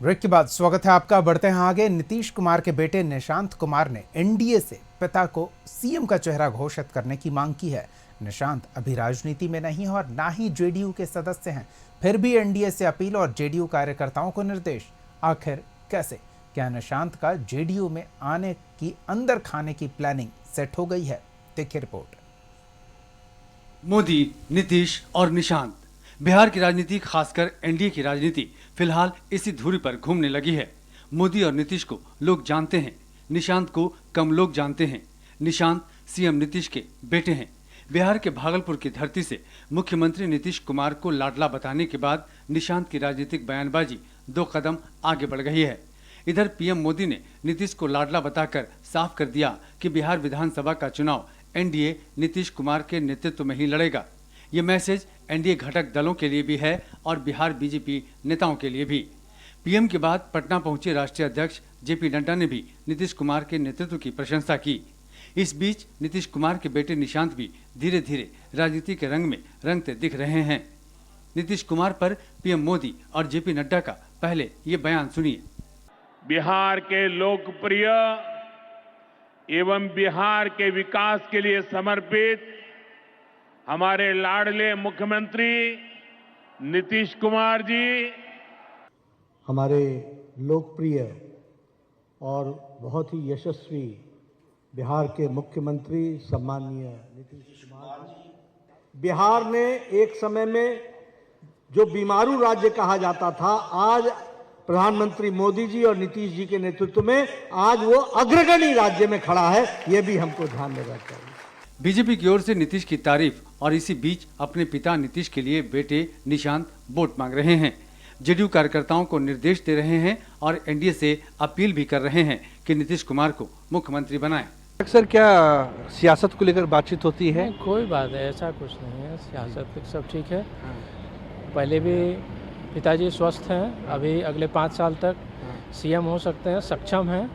Break के बाद स्वागत है आपका। बढ़ते हैं आगे। नीतीश कुमार के बेटे निशांत कुमार ने एनडीए से पिता को सीएम का चेहरा घोषित करने की मांग की है। निशांत अभी राजनीति में नहीं और ना ही जेडीयू के सदस्य हैं, फिर भी एनडीए से अपील और जेडीयू कार्यकर्ताओं को निर्देश। आखिर कैसे? क्या निशांत का जेडीयू में आने की अंदर खाने की प्लानिंग सेट हो गई है? देखिए रिपोर्ट। मोदी, नीतीश और निशांत, बिहार की राजनीति, खासकर एनडीए की राजनीति फिलहाल इसी धुरी पर घूमने लगी है। मोदी और नीतीश को लोग जानते हैं, निशांत को कम लोग जानते हैं। निशांत सीएम नीतीश के बेटे हैं। बिहार के भागलपुर की धरती से मुख्यमंत्री नीतीश कुमार को लाडला बताने के बाद निशांत की राजनीतिक बयानबाजी 2 कदम आगे बढ़ गई है। इधर पीएम मोदी ने नीतीश को लाडला बताकर साफ कर दिया कि बिहार विधानसभा का चुनाव एनडीए नीतीश कुमार के नेतृत्व में ही लड़ेगा। ये मैसेज एनडीए घटक दलों के लिए भी है और बिहार बीजेपी नेताओं के लिए भी। पीएम के बाद पटना पहुंचे राष्ट्रीय अध्यक्ष जेपी नड्डा ने भी नीतीश कुमार के नेतृत्व की प्रशंसा की। इस बीच नीतीश कुमार के बेटे निशांत भी धीरे धीरे राजनीति के रंग में रंगते दिख रहे हैं। नीतीश कुमार पर पीएम मोदी और जेपी नड्डा का पहले ये बयान सुनिए। बिहार के लोकप्रिय एवं बिहार के विकास के लिए समर्पित हमारे लाडले मुख्यमंत्री नीतीश कुमार जी, हमारे लोकप्रिय और बहुत ही यशस्वी बिहार के मुख्यमंत्री सम्माननीय नीतीश कुमार जी, बिहार ने एक समय में जो बीमारू राज्य कहा जाता था, आज प्रधानमंत्री मोदी जी और नीतीश जी के नेतृत्व में आज वो अग्रगणी राज्य में खड़ा है। ये भी हमको ध्यान में रखना चाहिए। बीजेपी की ओर से नीतीश की तारीफ और इसी बीच अपने पिता नीतीश के लिए बेटे निशांत वोट मांग रहे हैं। जेडीयू कार्यकर्ताओं को निर्देश दे रहे हैं और एनडीए से अपील भी कर रहे हैं कि नीतीश कुमार को मुख्यमंत्री बनाएं। अक्सर क्या सियासत को लेकर बातचीत होती है? नहीं, कोई बात है, ऐसा कुछ नहीं है। सियासत सब ठीक है। पहले भी पिताजी स्वस्थ हैं, अभी अगले 5 साल तक सीएम हो सकते हैं, सक्षम हैं।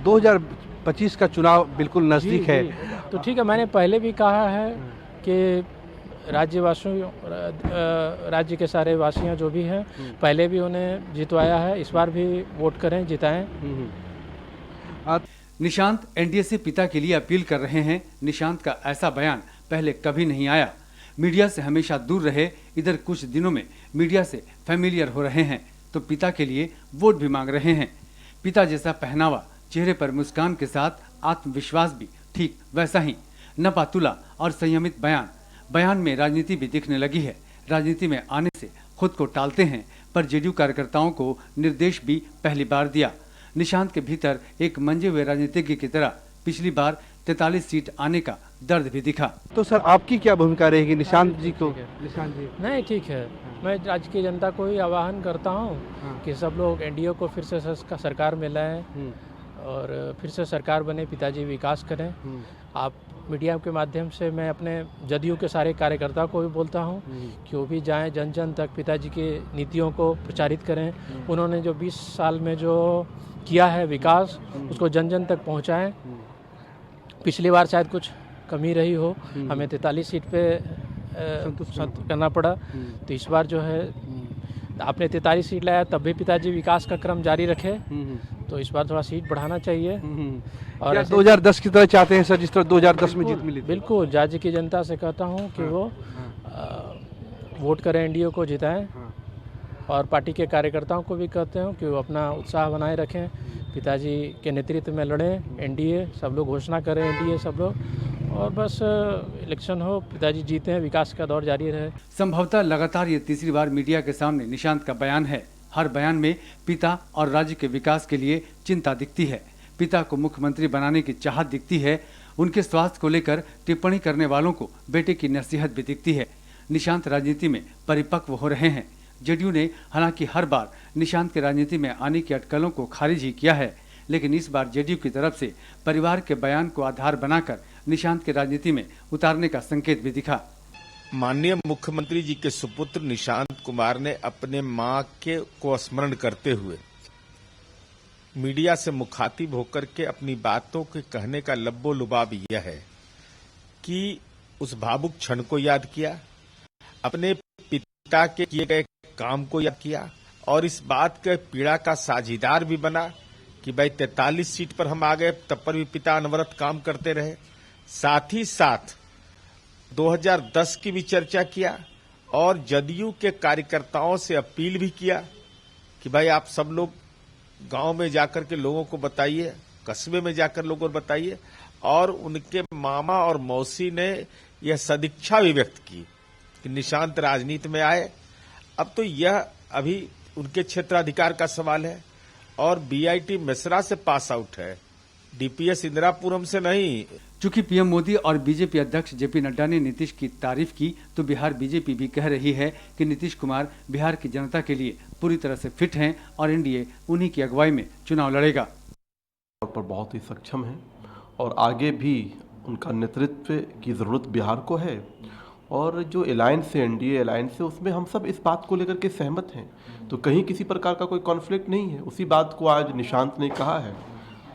2025 का चुनाव बिल्कुल नज़दीक है। तो ठीक है, मैंने पहले भी कहा है कि राज्यवासियों, राज्य के सारे वासियाँ जो भी हैं, पहले भी उन्हें जितवाया है, इस बार भी वोट करें, जिताएं। निशांत एनडीए से पिता के लिए अपील कर रहे हैं। निशांत का ऐसा बयान पहले कभी नहीं आया। मीडिया से हमेशा दूर रहे, इधर कुछ दिनों में मीडिया से फैमिलियर हो रहे हैं तो पिता के लिए वोट भी मांग रहे हैं। पिता जैसा पहनावा, चेहरे पर मुस्कान के साथ आत्मविश्वास भी ठीक वैसा ही, नपातुला और संयमित बयान में राजनीति भी दिखने लगी है। राजनीति में आने से खुद को टालते हैं, पर जेडीयू कार्यकर्ताओं को निर्देश भी पहली बार दिया। निशांत के भीतर एक मंजे हुए राजनीतिज्ञ की तरह पिछली बार 43 सीट आने का दर्द भी दिखा। तो सर आपकी क्या भूमिका रहेगी निशांत जी को? निशांत जी नहीं, ठीक है। मैं राज्य की जनता को ही आह्वान करता हूँ कि सब लोग एनडीए को फिर से सरकार में लाएं और फिर से सरकार बने, पिताजी विकास करें। आप मीडिया के माध्यम से मैं अपने जदयू के सारे कार्यकर्ताओं को भी बोलता हूँ कि वो भी जाएं, जन जन तक पिताजी की नीतियों को प्रचारित करें। उन्होंने जो 20 साल में जो किया है विकास, उसको जन जन तक पहुँचाएँ। पिछली बार शायद कुछ कमी रही हो, हमें 43 सीट पे संतुष्ट करना पड़ा, तो इस बार जो है आपने 43 सीट लाया, तब भी पिताजी विकास का क्रम जारी रखे, तो इस बार थोड़ा सीट बढ़ाना चाहिए। और 2010 की तरह चाहते हैं सर, जिस तरह 2010 में जीत मिली? बिल्कुल, राज्य की जनता से कहता हूँ कि वो वोट करें, एनडीए को जिताएं। और पार्टी के कार्यकर्ताओं को भी कहते हैं कि वो अपना उत्साह बनाए रखें, पिताजी के नेतृत्व में लड़ें, एनडीए सब लोग घोषणा करें, एनडीए सब लोग, और बस इलेक्शन हो, पिताजी जीते हैं, विकास का दौर जारी रहे। संभवतः लगातार ये तीसरी बार मीडिया के सामने निशांत का बयान है। हर बयान में पिता और राज्य के विकास के लिए चिंता दिखती है। पिता को मुख्यमंत्री बनाने की चाहत दिखती है। उनके स्वास्थ्य को लेकर टिप्पणी करने वालों को बेटे की नसीहत भी दिखती है। निशांत राजनीति में परिपक्व हो रहे हैं। जेडीयू ने हालांकि हर बार निशांत के राजनीति में आने की अटकलों को खारिज ही किया है, लेकिन इस बार जेडीयू की तरफ से परिवार के बयान को आधार बनाकर निशांत के राजनीति में उतारने का संकेत भी दिखा। माननीय मुख्यमंत्री जी के सुपुत्र निशांत कुमार ने अपने मां के को स्मरण करते हुए मीडिया से मुखातिब होकर के अपनी बातों के कहने का लब्बो लुबाब यह है कि उस भावुक क्षण को याद किया, अपने पिता के किए गए काम को याद किया और इस बात के पीड़ा का साझीदार भी बना कि भाई 43 सीट पर हम आ गए, तब पर भी पिता अनवरत काम करते रहे। साथ ही साथ 2010 की भी चर्चा किया और जदयू के कार्यकर्ताओं से अपील भी किया कि भाई आप सब लोग गांव में जाकर के लोगों को बताइए, कस्बे में जाकर लोगों को बताइए। और उनके मामा और मौसी ने यह सदिच्छा भी व्यक्त की कि निशांत राजनीति में आए। अब तो यह अभी उनके क्षेत्राधिकार का सवाल है और बीआईटी मिश्रा से पास आउट है, डीपीएस इंदिरापुरम से नहीं। चूंकि पीएम मोदी और बीजेपी अध्यक्ष जेपी नड्डा ने नीतीश की तारीफ की, तो बिहार बीजेपी भी कह रही है कि नीतीश कुमार बिहार की जनता के लिए पूरी तरह से फिट हैं और एनडीए उन्हीं की अगुवाई में चुनाव लड़ेगा। तौर पर बहुत ही सक्षम हैं और आगे भी उनका नेतृत्व की ज़रूरत बिहार को है। और जो अलायंस है, एनडीए अलायंस है, उसमें हम सब इस बात को लेकर के सहमत हैं, तो कहीं किसी प्रकार का कोई कॉन्फ्लिक्ट नहीं है। उसी बात को आज निशांत ने कहा है।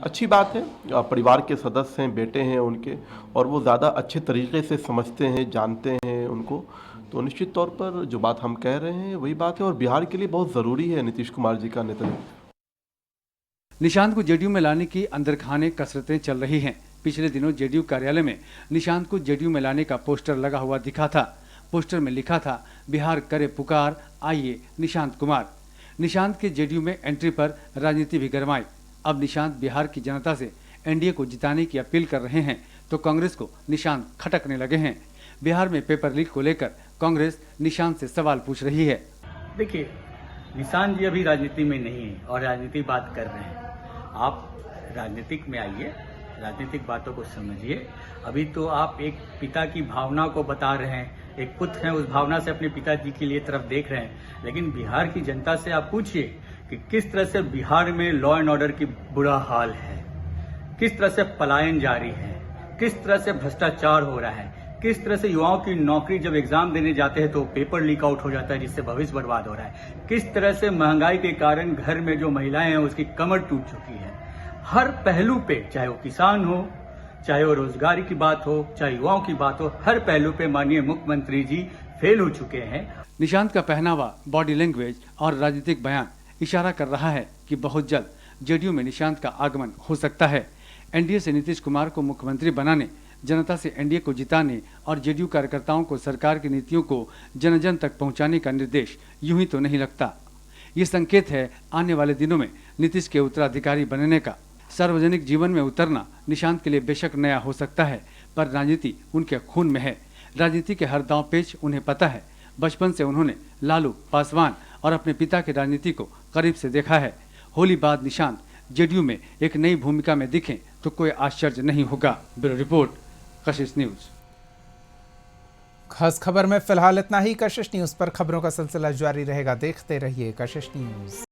अच्छी बात है, परिवार के सदस्य हैं, बेटे हैं उनके, और वो ज़्यादा अच्छे तरीके से समझते हैं, जानते हैं उनको, तो निश्चित तौर पर जो बात हम कह रहे हैं वही बात है। और बिहार के लिए बहुत ज़रूरी है नीतीश कुमार जी का नेतृत्व। निशांत को जेडीयू में लाने की अंदरखाने कसरतें चल रही हैं। पिछले दिनों जेडीयू कार्यालय में निशांत को जेडीयू में लाने का पोस्टर लगा हुआ दिखा था। पोस्टर में लिखा था, बिहार करे पुकार, आइए निशांत कुमार। निशांत के जेडीयू में एंट्री पर राजनीति भी गरमाई। अब निशांत बिहार की जनता से एनडीए को जिताने की अपील कर रहे हैं, तो कांग्रेस को निशांत खटकने लगे हैं। बिहार में पेपर लीक को लेकर कांग्रेस निशांत से सवाल पूछ रही है। देखिए, निशांत जी अभी राजनीति में नहीं है और राजनीतिक बात कर रहे हैं। आप राजनीतिक में आइए, राजनीतिक बातों को समझिए। अभी तो आप एक पिता की भावना को बता रहे हैं, एक पुत्र हैं, उस भावना से अपने पिताजी के लिए तरफ देख रहे हैं। लेकिन बिहार की जनता से आप पूछिए कि किस तरह से बिहार में लॉ एंड ऑर्डर की बुरा हाल है, किस तरह से पलायन जारी है, किस तरह से भ्रष्टाचार हो रहा है, किस तरह से युवाओं की नौकरी जब एग्जाम देने जाते हैं तो पेपर लीक आउट हो जाता है, जिससे भविष्य बर्बाद हो रहा है, किस तरह से महंगाई के कारण घर में जो महिलाएं हैं उसकी कमर टूट चुकी है। हर पहलू पे, चाहे वो किसान हो, चाहे वो रोजगारी की बात हो, चाहे युवाओं की बात हो, हर पहलू पे माननीय मुख्यमंत्री जी फेल हो चुके हैं। निशांत का पहनावा, बॉडी लैंग्वेज और राजनीतिक बयान इशारा कर रहा है कि बहुत जल्द जेडीयू में निशांत का आगमन हो सकता है। एनडीए से नीतीश कुमार को मुख्यमंत्री बनाने, जनता से एनडीए को जिताने और जेडीयू कार्यकर्ताओं को सरकार की नीतियों को जन जन तक पहुंचाने का निर्देश यूं ही तो नहीं लगता। ये संकेत है आने वाले दिनों में नीतीश के उत्तराधिकारी बनने का। सार्वजनिक जीवन में उतरना निशांत के लिए बेशक नया हो सकता है, पर राजनीति उनके खून में है। राजनीति के हर दांव पेच उन्हें पता है। बचपन से उन्होंने लालू, पासवान और अपने पिता की राजनीति को करीब से देखा है। होली बाद निशांत जेडीयू में एक नई भूमिका में दिखें तो कोई आश्चर्य नहीं होगा। ब्यूरो रिपोर्ट, कशिश न्यूज। खास खबर में फिलहाल इतना ही। कशिश न्यूज पर खबरों का सिलसिला जारी रहेगा। देखते रहिए कशिश न्यूज।